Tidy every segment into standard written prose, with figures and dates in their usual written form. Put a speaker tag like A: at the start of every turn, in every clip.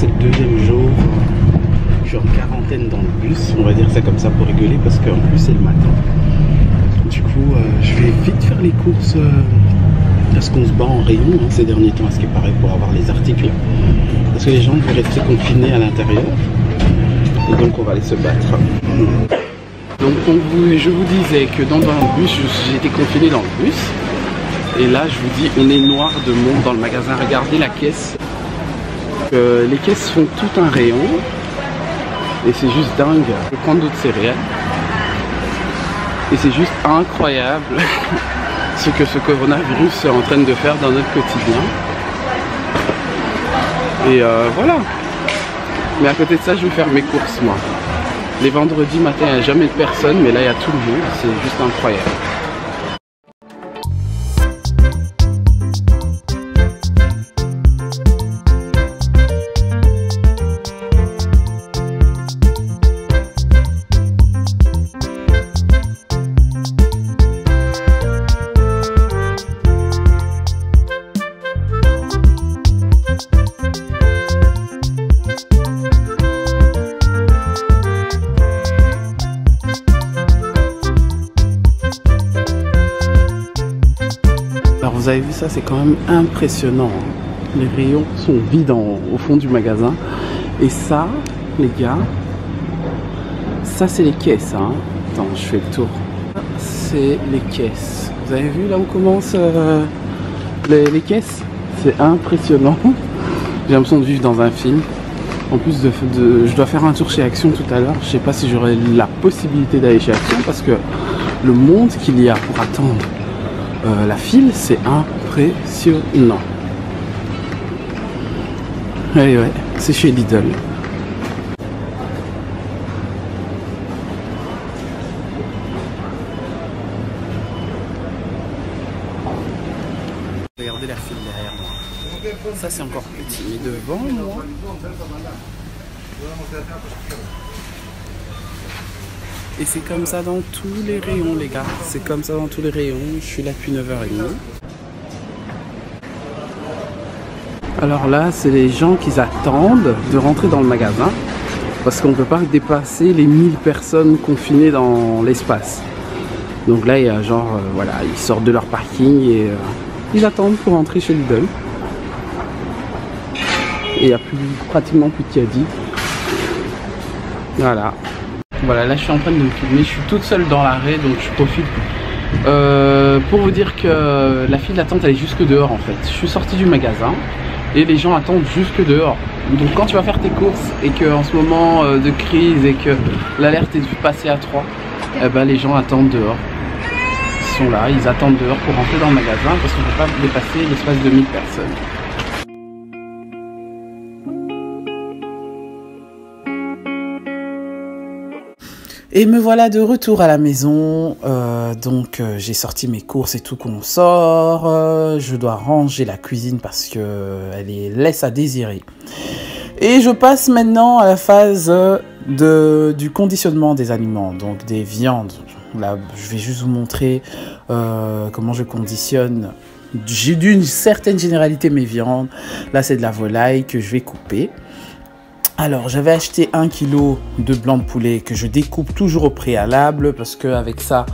A: C'est le deuxième jour, je suis en quarantaine dans le bus, on va dire ça comme ça pour rigoler parce qu'en plus c'est le matin. Du coup, je vais vite faire les courses parce qu'on se bat en rayon ces derniers temps, à ce qui paraît, pour avoir les articles. Parce que les gens vont rester confinés à l'intérieur et donc on va aller se battre. Donc je vous disais que dans un bus, j'étais confiné dans le bus. Et là, je vous dis, on est noir de monde dans le magasin. Regardez la caisse. Les caisses font tout un rayon. Et c'est juste dingue. Je vais prendre d'autres céréales. Et c'est juste incroyable ce que ce coronavirus est en train de faire dans notre quotidien. Et voilà. Mais à côté de ça, je vais faire mes courses, moi. Les vendredis matin, il n'y a jamais de personne, mais là, il y a tout le monde. C'est juste incroyable. Alors vous avez vu ça, c'est quand même impressionnant. Les rayons sont vides au fond du magasin. Et ça, les gars, ça c'est les caisses. Hein. Attends, je fais le tour. C'est les caisses. Vous avez vu là où commencent les caisses? C'est impressionnant. J'ai l'impression de vivre dans un film. En plus, je dois faire un tour chez Action tout à l'heure. Je sais pas si j'aurai la possibilité d'aller chez Action parce que le monde qu'il y a pour attendre la file, c'est impressionnant. Et ouais, c'est chez Lidl. Regardez la file derrière moi. Ça c'est encore petit, mais devant moi. Et c'est comme ça dans tous les rayons, les gars. C'est comme ça dans tous les rayons. Je suis là depuis 9h30. Alors là, c'est les gens qui attendent de rentrer dans le magasin. Parce qu'on ne peut pas dépasser les 1000 personnes confinées dans l'espace. Donc là, il y a genre, voilà, ils sortent de leur parking et ils attendent pour rentrer chez Lidl. Et il n'y a pratiquement plus de caddie. Voilà. Voilà, là je suis en train de me filmer, je suis toute seule dans l'arrêt, donc je profite pour vous dire que la file d'attente elle est jusque dehors en fait. Je suis sorti du magasin et les gens attendent jusque dehors. Donc quand tu vas faire tes courses et qu'en ce moment de crise et que l'alerte est passée à 3, eh ben, les gens attendent dehors. Ils sont là, ils attendent dehors pour rentrer dans le magasin parce qu'on ne peut pas dépasser l'espace de 1000 personnes. Et me voilà de retour à la maison, donc j'ai sorti mes courses et tout qu'on sort, je dois ranger la cuisine parce que elle laisse à désirer. Et je passe maintenant à la phase du conditionnement des aliments, donc des viandes. Là, je vais juste vous montrer comment je conditionne. J'ai d'une certaine généralité mes viandes. Là, c'est de la volaille que je vais couper. Alors, j'avais acheté 1 kg de blanc de poulet que je découpe toujours au préalable parce qu'avec ça,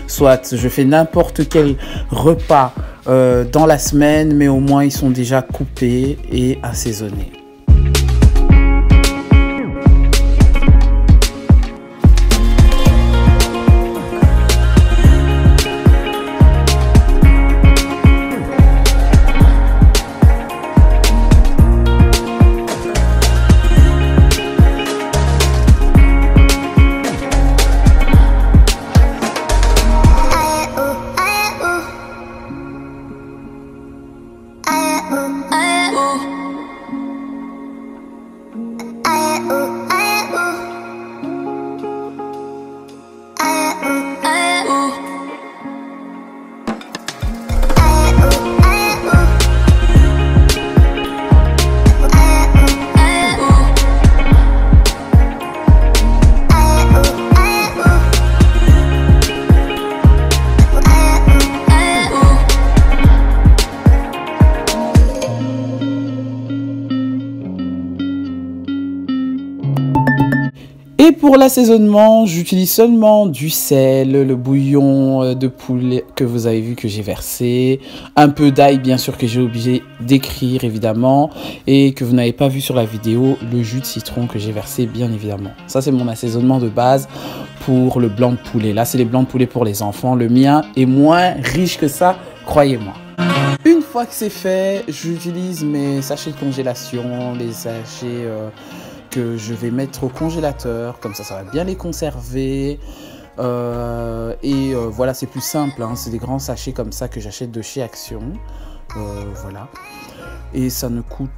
A: soit je fais n'importe quel repas dans la semaine, mais au moins ils sont déjà coupés et assaisonnés. Et pour l'assaisonnement, j'utilise seulement du sel, le bouillon de poulet que vous avez vu que j'ai versé, un peu d'ail bien sûr que j'ai obligé d'écrire évidemment, et que vous n'avez pas vu sur la vidéo, le jus de citron que j'ai versé bien évidemment. Ça c'est mon assaisonnement de base pour le blanc de poulet. Là c'est les blancs de poulet pour les enfants, le mien est moins riche que ça, croyez-moi. Une fois que c'est fait, j'utilise mes sachets de congélation, les sachets que je vais mettre au congélateur, comme ça va bien les conserver. Voilà, c'est plus simple, hein, c'est des grands sachets comme ça que j'achète de chez Action. Voilà, et ça ne coûte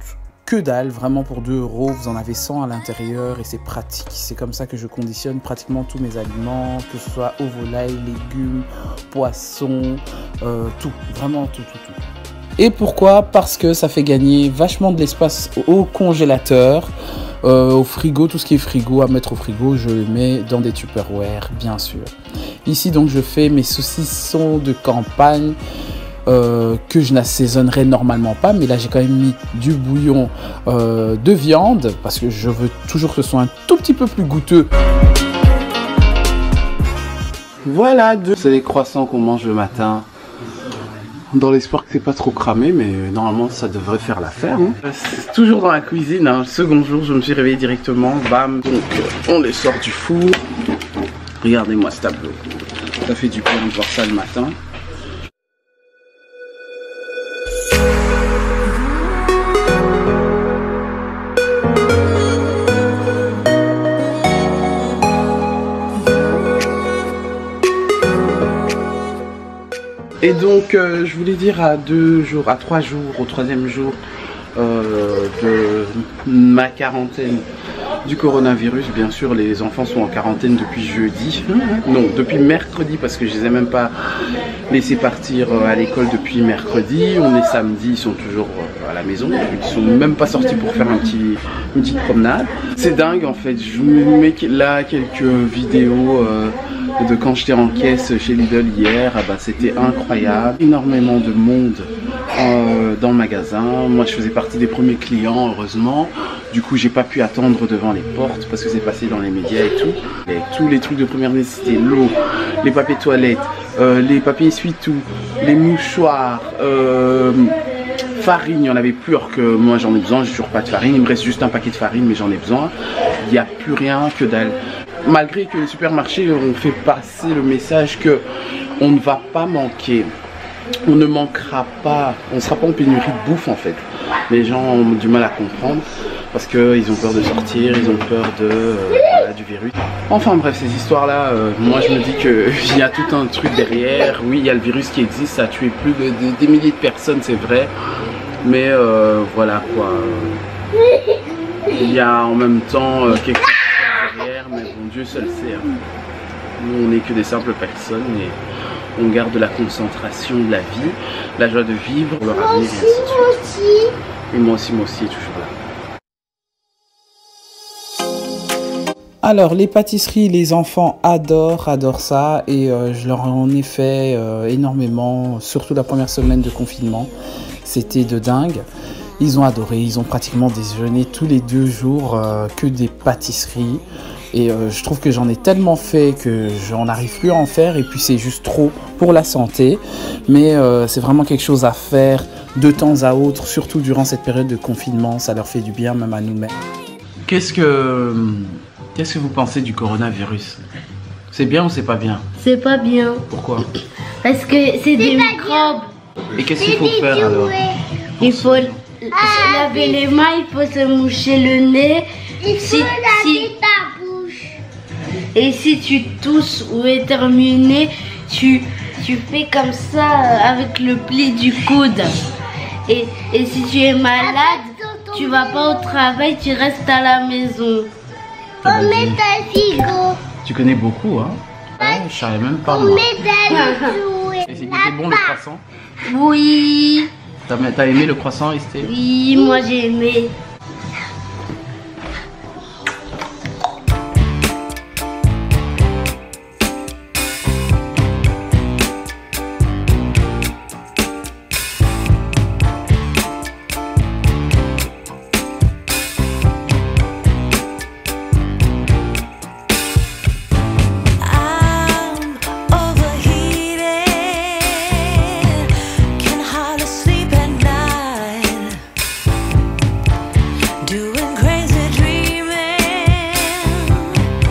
A: que dalle, vraiment pour 2 €, vous en avez 100 à l'intérieur et c'est pratique. C'est comme ça que je conditionne pratiquement tous mes aliments, que ce soit eau, volaille, légumes, poissons, tout, vraiment tout. Et pourquoi? Parce que ça fait gagner vachement de l'espace au congélateur, au frigo, tout ce qui est frigo, à mettre au frigo, je le mets dans des Tupperware, bien sûr. Ici donc je fais mes saucissons de campagne, que je n'assaisonnerai normalement pas, mais là j'ai quand même mis du bouillon de viande parce que je veux toujours que ce soit un tout petit peu plus goûteux. Voilà, c'est les croissants qu'on mange le matin, dans l'espoir que c'est pas trop cramé, mais normalement ça devrait faire l'affaire. Hein. C'est toujours dans la cuisine, hein. Le second jour je me suis réveillé directement, bam, donc on les sort du four. Regardez-moi ce tableau, ça fait du bien de voir ça le matin. Et donc, je voulais dire à 3 jours, au 3e jour de ma quarantaine du coronavirus, bien sûr, les enfants sont en quarantaine depuis jeudi, non, depuis mercredi, parce que je les ai même pas laissés partir à l'école depuis mercredi. On est samedi, ils sont toujours à la maison, ils sont même pas sortis pour faire une petite promenade. C'est dingue en fait, je vous mets là quelques vidéos de quand j'étais en caisse chez Lidl hier. Ah bah, c'était incroyable, énormément de monde dans le magasin. Moi je faisais partie des premiers clients, heureusement. Du coup j'ai pas pu attendre devant les portes parce que c'est passé dans les médias et tout. Et tous les trucs de première nécessité, l'eau, les papiers toilettes, les papiers essuie-tout, les mouchoirs, farine, il n'y en avait plus, alors que moi j'en ai besoin, j'ai toujours pas de farine, il me reste juste un paquet de farine mais j'en ai besoin. Il n'y a plus rien, que dalle. Malgré que les supermarchés ont fait passer le message que on ne va pas manquer, on ne manquera pas, on ne sera pas en pénurie de bouffe en fait. Les gens ont du mal à comprendre parce qu'ils ont peur de sortir, ils ont peur voilà, du virus. Enfin bref, ces histoires là, moi je me dis qu'il y a tout un truc derrière. Oui, il y a le virus qui existe, ça a tué plus de des milliers de personnes, c'est vrai. Mais voilà quoi. Il y a en même temps quelque chose derrière, mais bon, Dieu seul sait. Hein. Nous on n'est que des simples personnes et on garde la concentration de la vie, la joie de vivre, leur avenir et ainsi de suite. Et moi aussi toujours là. Alors les pâtisseries, les enfants adorent ça et je leur en ai fait énormément, surtout la première semaine de confinement. C'était de dingue. Ils ont adoré, ils ont pratiquement déjeuné tous les 2 jours que des pâtisseries. Et je trouve que j'en ai tellement fait que j'en n'arrive plus à en faire et puis c'est juste trop pour la santé. Mais c'est vraiment quelque chose à faire de temps à autre, surtout durant cette période de confinement. Ça leur fait du bien même à nous-mêmes. Qu'est-ce que vous pensez du coronavirus? C'est bien ou c'est pas bien?
B: C'est pas bien.
A: Pourquoi?
B: Parce que c'est des microbes.
A: Et qu'est-ce qu'il faut faire alors?
B: Il faut laver les mains, il faut se moucher le nez. Il faut laver ta bouche. Et si tu tousses ou éternues, tu fais comme ça avec le pli du coude. Et si tu es malade, tu vas pas au travail, tu restes à la maison. On met ta figo.
A: Tu connais beaucoup, hein? Ouais, je savais même pas moi. Et c'était bon le croissant?
B: Oui.
A: T'as aimé le croissant, Esté?
B: Oui, moi j'ai aimé.